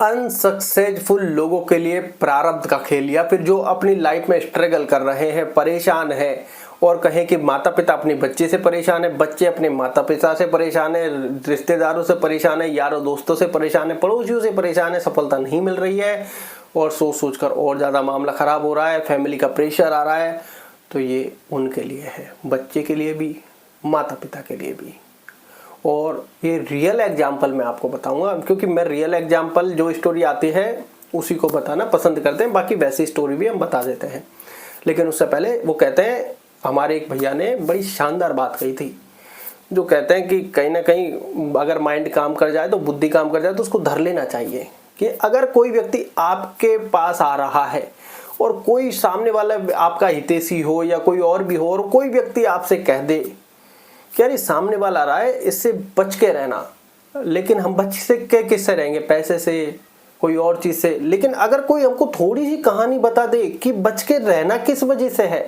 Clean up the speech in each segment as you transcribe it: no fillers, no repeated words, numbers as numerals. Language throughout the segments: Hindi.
अनसक्सेसफुल लोगों के लिए प्रारब्ध का खेल, या फिर जो अपनी लाइफ में स्ट्रगल कर रहे हैं, परेशान हैं, और कहें कि माता पिता अपने बच्चे से परेशान है, बच्चे अपने माता पिता से परेशान है, रिश्तेदारों से परेशान है, यारों दोस्तों से परेशान है, पड़ोसियों से परेशान है, सफलता नहीं मिल रही है और सोच सोच कर और ज़्यादा मामला ख़राब हो रहा है, फैमिली का प्रेशर आ रहा है, तो ये उनके लिए है, बच्चे के लिए भी, माता पिता के लिए भी। और ये रियल एग्जाम्पल मैं आपको बताऊंगा, क्योंकि मैं रियल एग्जाम्पल जो स्टोरी आती है उसी को बताना पसंद करते हैं, बाकी वैसी स्टोरी भी हम बता देते हैं। लेकिन उससे पहले वो कहते हैं, हमारे एक भैया ने बड़ी शानदार बात कही थी, जो कहते हैं कि कहीं ना कहीं अगर माइंड काम कर जाए तो बुद्धि काम कर जाए तो उसको धर लेना चाहिए। कि अगर कोई व्यक्ति आपके पास आ रहा है और कोई सामने वाला आपका हितैषी हो या कोई और भी हो, और कोई व्यक्ति आपसे कह दे कि यार ये सामने वाला आ रहा है, इससे बच के रहना, लेकिन हम बच से के किससे रहेंगे, पैसे से, कोई और चीज से। लेकिन अगर कोई हमको थोड़ी सी कहानी बता दे कि बच के रहना किस वजह से है,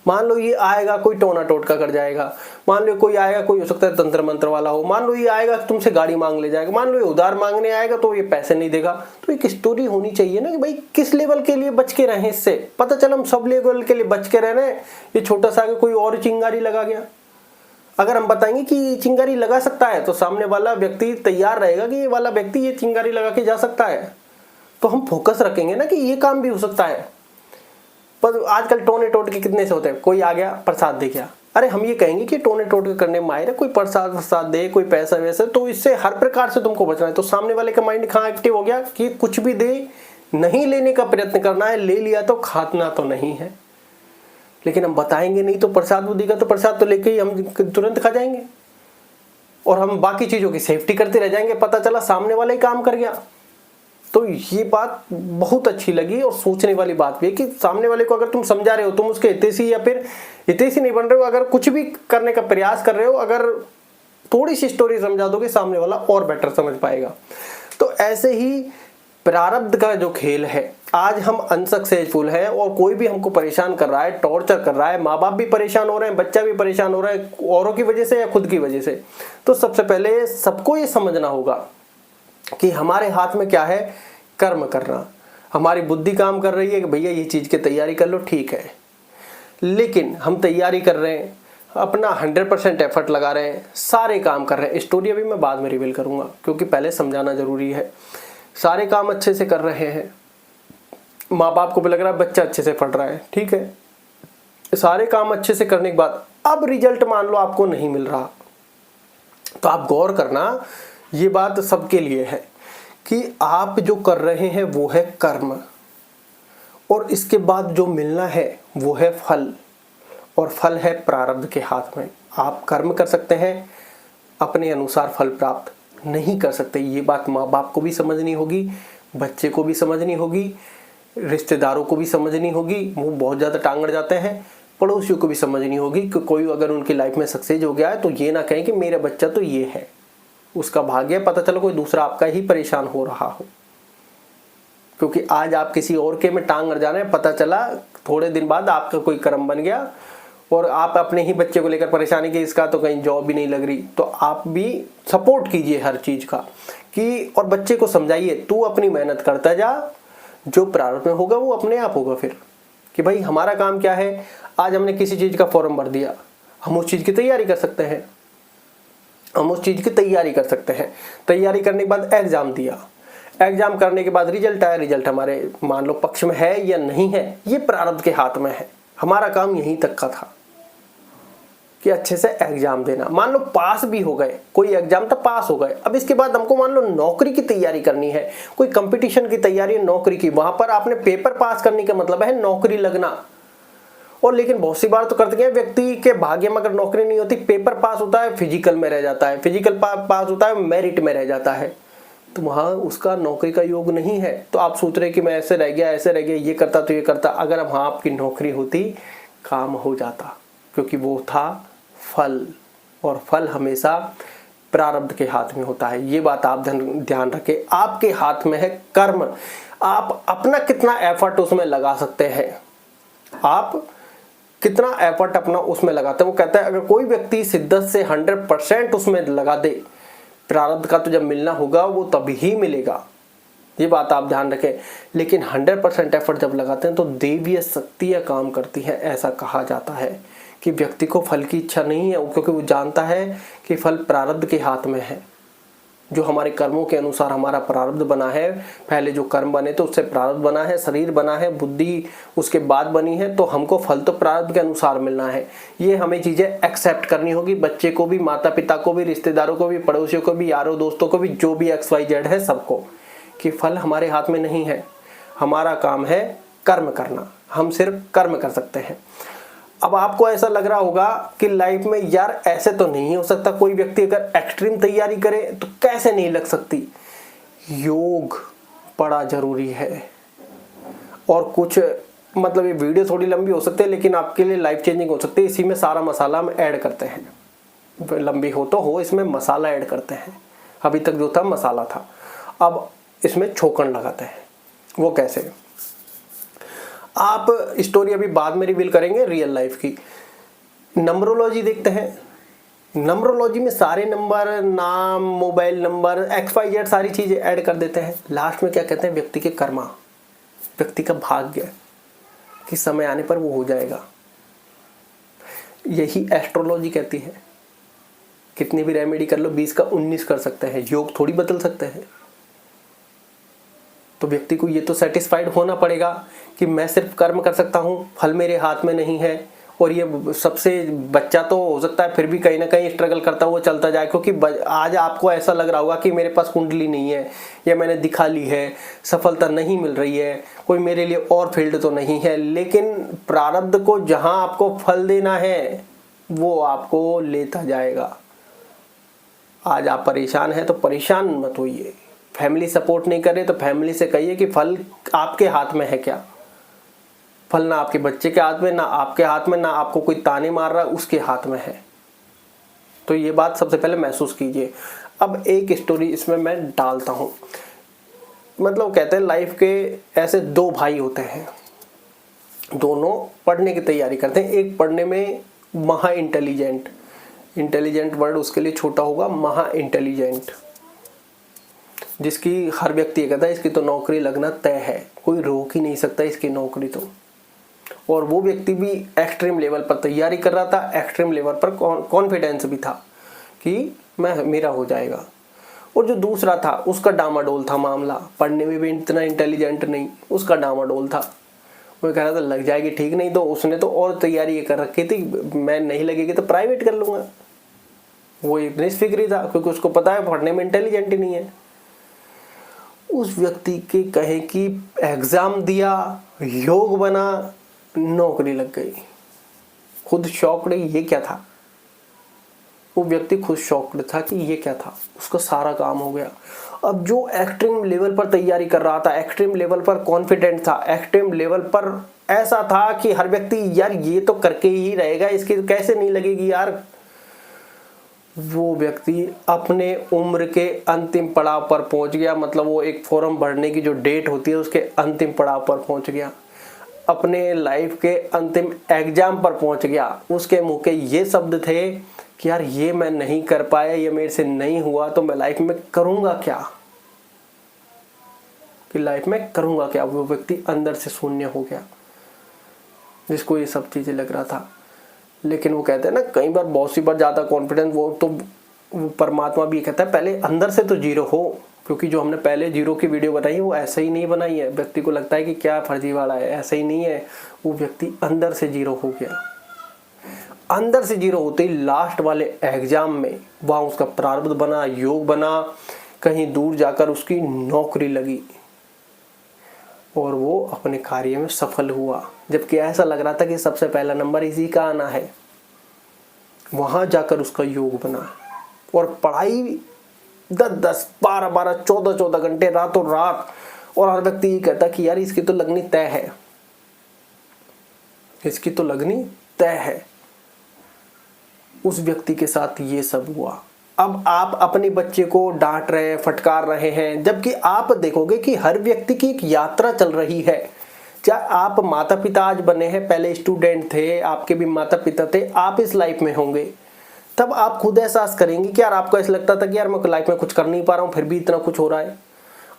मान लो ये आएगा कोई टोना टोटका कर जाएगा, मान लो कोई आएगा, कोई हो सकता है तंत्र मंत्र वाला हो, मान लो ये आएगा तुमसे गाड़ी मांग ले जाएगा, मान लो ये उधार मांगने आएगा तो ये पैसे नहीं देगा। तो एक स्टोरी होनी चाहिए ना कि भाई किस लेवल के लिए बच के रहें, इससे पता चला हम सब लेवल के लिए बच के रह रहे हैं। ये छोटा सा कोई और चिंगारी लगा गया, अगर हम बताएंगे कि ये चिंगारी लगा सकता है तो सामने वाला व्यक्ति तैयार रहेगा कि ये वाला व्यक्ति ये चिंगारी लगा के जा सकता है, तो हम फोकस रखेंगे ना कि ये काम भी हो सकता है। पर आजकल टोने टोटके कितने से होते हैं, कोई आ गया प्रसाद दे गया, अरे हम ये कहेंगे कि टोने टोटके करने में माहिर है, कोई प्रसाद दे, कोई पैसा वैसे, तो इससे हर प्रकार से तुमको बचना है। तो सामने वाले का माइंड कहाँ एक्टिव हो गया कि कुछ भी दे, नहीं लेने का प्रयत्न करना है, ले लिया तो खाना तो नहीं है। लेकिन हम बताएंगे नहीं तो प्रसाद वो देगा तो प्रसाद तो लेके ही हम तुरंत खा जाएंगे और हम बाकी चीजों की सेफ्टी करते रह जाएंगे, पता चला सामने वाला ही काम कर गया। तो ये बात बहुत अच्छी लगी और सोचने वाली बात भी है कि सामने वाले को अगर तुम समझा रहे हो, तुम उसके हितैषी या फिर हितैषी नहीं बन रहे हो, अगर कुछ भी करने का प्रयास कर रहे हो, अगर थोड़ी सी स्टोरी समझा दोगे सामने वाला और बेटर समझ पाएगा। तो ऐसे ही प्रारब्ध का जो खेल है, आज हम अनसक्सेसफुल हैं और कोई भी हमको परेशान कर रहा है, टॉर्चर कर रहा है, माँ बाप भी परेशान हो रहे हैं, बच्चा भी परेशान हो रहा है, औरों की वजह से या खुद की वजह से। तो सबसे पहले सबको ये समझना होगा कि हमारे हाथ में क्या है, कर्म करना। हमारी बुद्धि काम कर रही है कि भैया ये चीज की तैयारी कर लो, ठीक है, लेकिन हम तैयारी कर रहे हैं, अपना 100% एफर्ट लगा रहे हैं, सारे काम कर रहे हैं। स्टोरी अभी मैं बाद में रिवील करूंगा क्योंकि पहले समझाना जरूरी है। सारे काम अच्छे से कर रहे हैं, माँ बाप को भी लग रहा है बच्चा अच्छे से पढ़ रहा है, ठीक है, सारे काम अच्छे से करने के बाद अब रिजल्ट मान लो आपको नहीं मिल रहा, तो आप गौर करना, ये बात सबके लिए है कि आप जो कर रहे हैं वो है कर्म, और इसके बाद जो मिलना है वो है फल, और फल है प्रारब्ध के हाथ में। आप कर्म कर सकते हैं, अपने अनुसार फल प्राप्त नहीं कर सकते। ये बात माँ बाप को भी समझनी होगी, बच्चे को भी समझनी होगी, रिश्तेदारों को भी समझनी होगी, वो बहुत ज़्यादा टांग अड़ जाते हैं, पड़ोसियों को भी समझनी होगी कि कोई अगर उनकी लाइफ में सक्सेस हो गया है तो ये ना कहें कि मेरा बच्चा तो ये है, उसका भाग्य, पता चलो कोई दूसरा आपका ही परेशान हो रहा हो। क्योंकि आज आप किसी और के में टांग अड़ जा रहे हैं, पता चला थोड़े दिन बाद आपका कोई कर्म बन गया और आप अपने ही बच्चे को लेकर परेशानी कि इसका तो कहीं जॉब भी नहीं लग रही। तो आप भी सपोर्ट कीजिए हर चीज का कि, और बच्चे को समझाइए तू अपनी मेहनत करता जा, जो प्रारंभ में होगा वो अपने आप होगा। फिर कि भाई हमारा काम क्या है, आज हमने किसी चीज का फॉर्म भर दिया, हम उस चीज की तैयारी कर सकते हैं, हम उस चीज की तैयारी कर सकते हैं। तैयारी करने के बाद एग्जाम दिया, एग्जाम करने के बाद रिजल्ट आया, रिजल्ट हमारे मान लो पक्ष में है या नहीं है, ये प्रारब्ध के हाथ में है। हमारा काम यहीं तक का था कि अच्छे से एग्जाम देना। मान लो पास भी हो गए, कोई एग्जाम तो पास हो गए, अब इसके बाद हमको मान लो नौकरी की तैयारी करनी है, कोई कंपटीशन की तैयारी है नौकरी की, वहां पर आपने पेपर पास करने का मतलब है नौकरी लगना। और लेकिन बहुत सी बार तो करते हैं, व्यक्ति के भाग्य में अगर नौकरी नहीं होती, पेपर पास होता है फिजिकल में रह जाता है, फिजिकल पास होता है मेरिट में रह जाता है, तो वहां उसका नौकरी का योग नहीं है। तो आप सोच रहे कि मैं ऐसे रह गया, ऐसे रह गया, ये करता तो ये करता, अगर वहां आपकी नौकरी होती काम हो जाता, क्योंकि वो था फल, और फल हमेशा प्रारब्ध के हाथ में होता है। ये बात आप ध्यान रखें, आपके हाथ में है कर्म, आप अपना कितना एफर्ट उसमें लगा सकते हैं, आप कितना एफर्ट अपना उसमें लगाते हैं। वो कहता है अगर कोई व्यक्ति शिद्दत से 100% उसमें लगा दे, प्रारब्ध का तो जब मिलना होगा वो तभी ही मिलेगा, ये बात आप ध्यान रखें। लेकिन 100% एफर्ट जब लगाते हैं तो दैवीय शक्तियाँ काम करती हैं। ऐसा कहा जाता है कि व्यक्ति को फल की इच्छा नहीं है, क्योंकि वो जानता है कि फल प्रारब्ध के हाथ में है। जो हमारे कर्मों के अनुसार हमारा प्रारब्ध बना है, पहले जो कर्म बने तो उससे प्रारब्ध बना है, शरीर बना है, बुद्धि उसके बाद बनी है, तो हमको फल तो प्रारब्ध के अनुसार मिलना है। ये हमें चीज़ें एक्सेप्ट करनी होगी, बच्चे को भी, माता पिता को भी, रिश्तेदारों को भी, पड़ोसियों को भी, यारों दोस्तों को भी, जो भी XYZ है सबको, कि फल हमारे हाथ में नहीं है। हमारा काम है कर्म करना, हम सिर्फ कर्म कर सकते हैं। अब आपको ऐसा लग रहा होगा कि लाइफ में यार ऐसे तो नहीं हो सकता, कोई व्यक्ति अगर एक्सट्रीम तैयारी करे तो कैसे नहीं लग सकती। योग बड़ा जरूरी है। और कुछ मतलब ये वीडियो थोड़ी लंबी हो सकती है, लेकिन आपके लिए लाइफ चेंजिंग हो सकती है। इसी में सारा मसाला हम ऐड करते हैं। लंबी हो तो हो, इसमें मसाला ऐड करते हैं। अभी तक जो था मसाला था, अब इसमें छोकन लगाते हैं। वो कैसे, आप स्टोरी अभी बाद में रिवील करेंगे रियल लाइफ की। नंबरोलॉजी देखते हैं। नंबरोलॉजी में सारे नंबर, नाम, मोबाइल नंबर, XYZ सारी चीजें ऐड कर देते हैं। लास्ट में क्या कहते हैं, व्यक्ति के कर्मा, व्यक्ति का भाग्य, कि समय आने पर वो हो जाएगा। यही एस्ट्रोलॉजी कहती है। कितनी भी रेमेडी कर लो, 20 का 19 कर सकते हैं, योग थोड़ी बदल सकते हैं। तो व्यक्ति को ये तो सेटिस्फाइड होना पड़ेगा कि मैं सिर्फ कर्म कर सकता हूँ, फल मेरे हाथ में नहीं है। और ये सबसे बच्चा तो हो सकता है फिर भी कहीं ना कहीं स्ट्रगल करता हुआ चलता जाए, क्योंकि आज आपको ऐसा लग रहा होगा कि मेरे पास कुंडली नहीं है, या मैंने दिखा ली है, सफलता नहीं मिल रही है, कोई मेरे लिए और फील्ड तो नहीं है। लेकिन प्रारब्ध को जहाँ आपको फल देना है वो आपको लेता जाएगा। आज आप परेशान हैं तो परेशान मत होइए। फैमिली सपोर्ट नहीं करे तो फैमिली से कहिए कि फल आपके हाथ में है क्या। फल ना आपके बच्चे के हाथ में, ना आपके हाथ में, ना आपको कोई ताने मार रहा है उसके हाथ में है। तो ये बात सबसे पहले महसूस कीजिए। अब एक स्टोरी इसमें मैं डालता हूँ। मतलब कहते हैं लाइफ के ऐसे दो भाई होते हैं, दोनों पढ़ने की तैयारी करते हैं। एक पढ़ने में महा इंटेलिजेंट, इंटेलिजेंट वर्ड उसके लिए छोटा होगा, महा इंटेलिजेंट, जिसकी हर व्यक्ति कहता है इसकी तो नौकरी लगना तय है, कोई रोक ही नहीं सकता इसकी नौकरी तो। और वो व्यक्ति भी एक्सट्रीम लेवल पर तैयारी कर रहा था, एक्सट्रीम लेवल पर कॉन्फिडेंस भी था कि मेरा हो जाएगा। और जो दूसरा था उसका डामाडोल था मामला, पढ़ने में भी इतना इंटेलिजेंट नहीं, उसका डामाडोल था। वो कह रहा था लग जाएगी ठीक, नहीं तो उसने तो और तैयारी ये कर रखी थी, मैं नहीं लगेगी तो प्राइवेट कर लूँगा। वो निष्फिक्री था क्योंकि उसको पता है पढ़ने में इंटेलिजेंट ही नहीं है। उस व्यक्ति के कहे कि एग्जाम दिया, योग बना, नौकरी लग गई। खुद शॉक्ड, ये क्या था। वो व्यक्ति खुद शॉक्ड था कि ये क्या था, उसका सारा काम हो गया। अब जो एक्सट्रीम लेवल पर तैयारी कर रहा था, एक्सट्रीम लेवल पर कॉन्फिडेंट था, एक्सट्रीम लेवल पर ऐसा था कि हर व्यक्ति यार ये तो करके ही रहेगा, इसकी तो कैसे नहीं लगेगी यार। वो व्यक्ति अपने उम्र के अंतिम पड़ाव पर पहुंच गया। मतलब वो एक फॉर्म भरने की जो डेट होती है उसके अंतिम पड़ाव पर पहुंच गया, अपने लाइफ के अंतिम एग्जाम पर पहुंच गया। उसके मुंह के ये शब्द थे कि यार ये मैं नहीं कर पाया, ये मेरे से नहीं हुआ तो मैं लाइफ में करूंगा क्या, कि लाइफ में करूंगा क्या। वो व्यक्ति अंदर से शून्य हो गया जिसको ये सब चीजें लग रहा था। लेकिन वो कहते हैं ना कई बार बहुत सी बार ज्यादा कॉन्फिडेंस, वो परमात्मा भी कहता है पहले अंदर से तो जीरो हो, क्योंकि जो हमने पहले जीरो की वीडियो बनाई है वो ऐसे ही नहीं बनाई है। व्यक्ति को लगता है कि क्या फर्जीवाड़ा है, ऐसे ही नहीं है। वो व्यक्ति अंदर से जीरो हो गया। अंदर से जीरो होते ही लास्ट वाले एग्जाम में वहां उसका प्रारब्ध बना, योग बना, कहीं दूर जाकर उसकी नौकरी लगी और वो अपने कार्य में सफल हुआ। जबकि ऐसा लग रहा था कि सबसे पहला नंबर इसी का आना है। वहां जाकर उसका योग बना और पढ़ाई 10-10, 12-12, 14-14 घंटे रातों रात। और हर व्यक्ति ये कहता कि यार इसकी तो लगनी तय है, इसकी तो लगनी तय है। उस व्यक्ति के साथ ये सब हुआ। अब आप अपने बच्चे को डांट रहे हैं, फटकार रहे हैं, जबकि आप देखोगे कि हर व्यक्ति की एक यात्रा चल रही है। चाहे आप माता पिता आज बने हैं, पहले स्टूडेंट थे, आपके भी माता पिता थे, आप इस लाइफ में होंगे, तब आप खुद एहसास करेंगे कि यार आपको ऐसा लगता था कि यार मैं लाइफ में कुछ कर नहीं पा रहा हूँ, फिर भी इतना कुछ हो रहा है।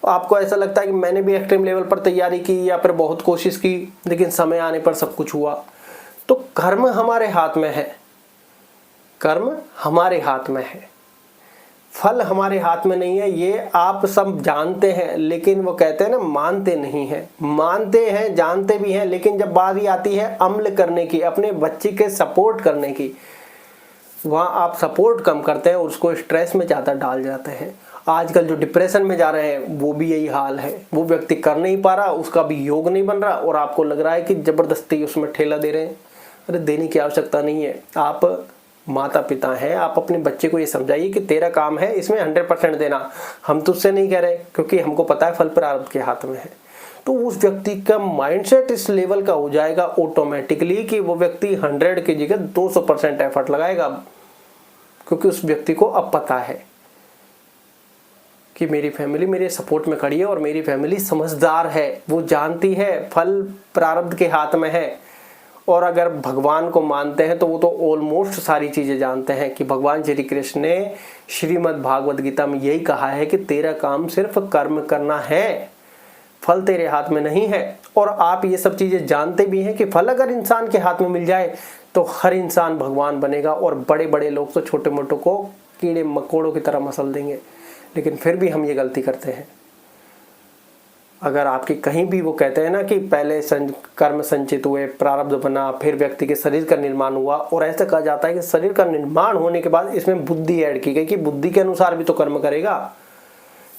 आपको ऐसा लगता है कि मैंने भी एक्सट्रीम लेवल पर तैयारी की या फिर बहुत कोशिश की, लेकिन समय आने पर सब कुछ हुआ। तो कर्म हमारे हाथ में है, कर्म हमारे हाथ में है, फल हमारे हाथ में नहीं है। ये आप सब जानते हैं, लेकिन वो कहते हैं ना, मानते नहीं हैं। मानते हैं, जानते भी हैं, लेकिन जब बारी आती है अमल करने की, अपने बच्चे के सपोर्ट करने की, वहाँ आप सपोर्ट कम करते हैं, उसको स्ट्रेस में ज़्यादा डाल जाते हैं। आजकल जो डिप्रेशन में जा रहे हैं वो भी यही हाल है। वो व्यक्ति कर नहीं पा रहा, उसका भी योग नहीं बन रहा, और आपको लग रहा है कि ज़बरदस्ती उसमें ठेला दे रहे हैं। अरे देने की आवश्यकता नहीं है। आप माता पिता हैं, आप अपने बच्चे को ये समझाइए कि तेरा काम है इसमें 100% देना। हम तुझसे नहीं कह रहे, क्योंकि हमको पता है फल प्रारब्ध के हाथ में है। तो उस व्यक्ति का माइंडसेट इस लेवल का हो जाएगा ऑटोमेटिकली कि वो व्यक्ति 100 की जगह 200% एफर्ट लगाएगा, क्योंकि उस व्यक्ति को अब पता है कि मेरी फैमिली मेरे सपोर्ट में खड़ी है और मेरी फैमिली समझदार है, वो जानती है फल प्रारब्ध के हाथ में है। और अगर भगवान को मानते हैं तो वो तो ऑलमोस्ट सारी चीज़ें जानते हैं कि भगवान श्री कृष्ण ने श्रीमद् भागवत गीता में यही कहा है कि तेरा काम सिर्फ कर्म करना है, फल तेरे हाथ में नहीं है। और आप ये सब चीज़ें जानते भी हैं कि फल अगर इंसान के हाथ में मिल जाए तो हर इंसान भगवान बनेगा, और बड़े बड़े लोग तो छोटे मोटों को कीड़े मकोड़ों की तरह मसल देंगे। लेकिन फिर भी हम ये गलती करते हैं। अगर आपकी कहीं भी वो कहते हैं ना कि पहले कर्म संचित हुए, प्रारब्ध बना, फिर व्यक्ति के शरीर का निर्माण हुआ, और ऐसा कहा जाता है कि शरीर का निर्माण होने के बाद इसमें बुद्धि ऐड की गई कि बुद्धि के अनुसार भी तो कर्म करेगा।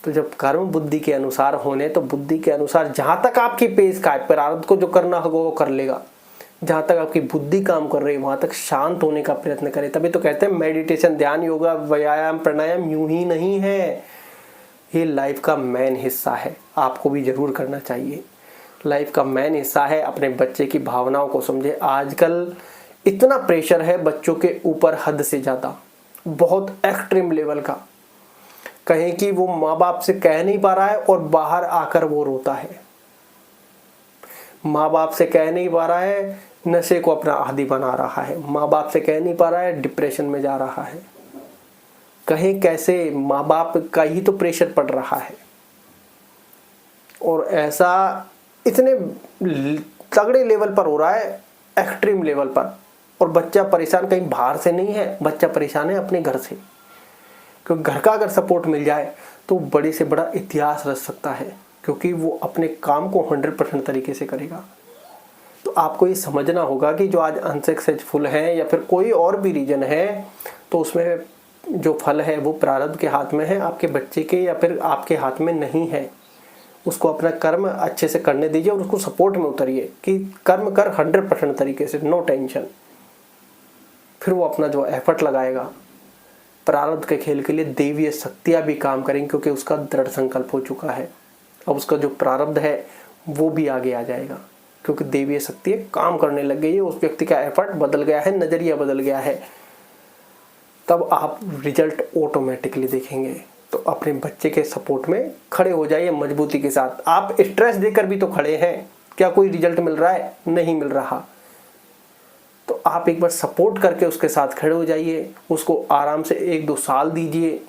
तो जब कर्म बुद्धि के अनुसार होने, तो बुद्धि के अनुसार जहां तक आपकी पेश का है, प्रारब्ध को जो करना होगा वो कर लेगा। जहां तक आपकी बुद्धि काम कर रही है वहां तक शांत होने का प्रयत्न करें। तभी तो कहते हैं मेडिटेशन, ध्यान, योगा, व्यायाम, प्राणायाम यूं ही नहीं है, ये लाइफ का मेन हिस्सा है। आपको भी जरूर करना चाहिए। लाइफ का मेन हिस्सा है। अपने बच्चे की भावनाओं को समझे। आजकल इतना प्रेशर है बच्चों के ऊपर, हद से ज़्यादा, बहुत एक्सट्रीम लेवल का। कहें कि वो माँ बाप से कह नहीं पा रहा है और बाहर आकर वो रोता है। माँ बाप से कह नहीं पा रहा है, नशे को अपना आदी बना रहा है। माँ बाप से कह नहीं पा रहा है, डिप्रेशन में जा रहा है। कहें कैसे, माँ बाप का ही तो प्रेशर पड़ रहा है। और ऐसा इतने तगड़े लेवल पर हो रहा है, एक्सट्रीम लेवल पर। और बच्चा परेशान कहीं बाहर से नहीं है, बच्चा परेशान है अपने घर से। क्योंकि घर का अगर सपोर्ट मिल जाए तो बड़े से बड़ा इतिहास रच सकता है, क्योंकि वो अपने काम को 100% तरीके से करेगा। तो आपको ये समझना होगा कि जो आज अनसक्सेसफुल है या फिर कोई और भी रीजन है, तो उसमें जो फल है वो प्रारब्ध के हाथ में है, आपके बच्चे के या फिर आपके हाथ में नहीं है। उसको अपना कर्म अच्छे से करने दीजिए और उसको सपोर्ट में उतरिए कि कर्म कर 100% तरीके से, नो टेंशन। फिर वो अपना जो एफर्ट लगाएगा प्रारब्ध के खेल के लिए, देवीय शक्तियाँ भी काम करेंगी, क्योंकि उसका दृढ़ संकल्प हो चुका है। अब उसका जो प्रारब्ध है वो भी आगे आ जाएगा, क्योंकि देवीय शक्ति काम करने लग गई है। उस व्यक्ति का एफर्ट बदल गया है, नजरिया बदल गया है। तब आप रिजल्ट ऑटोमेटिकली देखेंगे। तो अपने बच्चे के सपोर्ट में खड़े हो जाइए मजबूती के साथ। आप स्ट्रेस देकर भी तो खड़े हैं, क्या कोई रिजल्ट मिल रहा है? नहीं मिल रहा। तो आप एक बार सपोर्ट करके उसके साथ खड़े हो जाइए, उसको आराम से 1-2 साल दीजिए,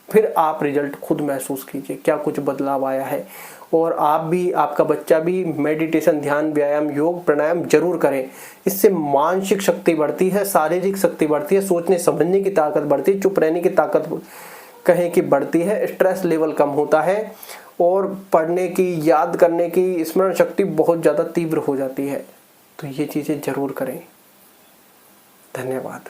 फिर आप रिजल्ट खुद महसूस कीजिए क्या कुछ बदलाव आया है। और आप भी, आपका बच्चा भी मेडिटेशन, ध्यान, व्यायाम, योग, प्राणायाम जरूर करें। इससे मानसिक शक्ति बढ़ती है, शारीरिक शक्ति बढ़ती है, सोचने समझने की ताकत बढ़ती है, चुप रहने की ताकत कहें कि बढ़ती है, स्ट्रेस लेवल कम होता है, और पढ़ने की, याद करने की स्मरण शक्ति बहुत ज़्यादा तीव्र हो जाती है। तो ये चीज़ें जरूर करें। धन्यवाद।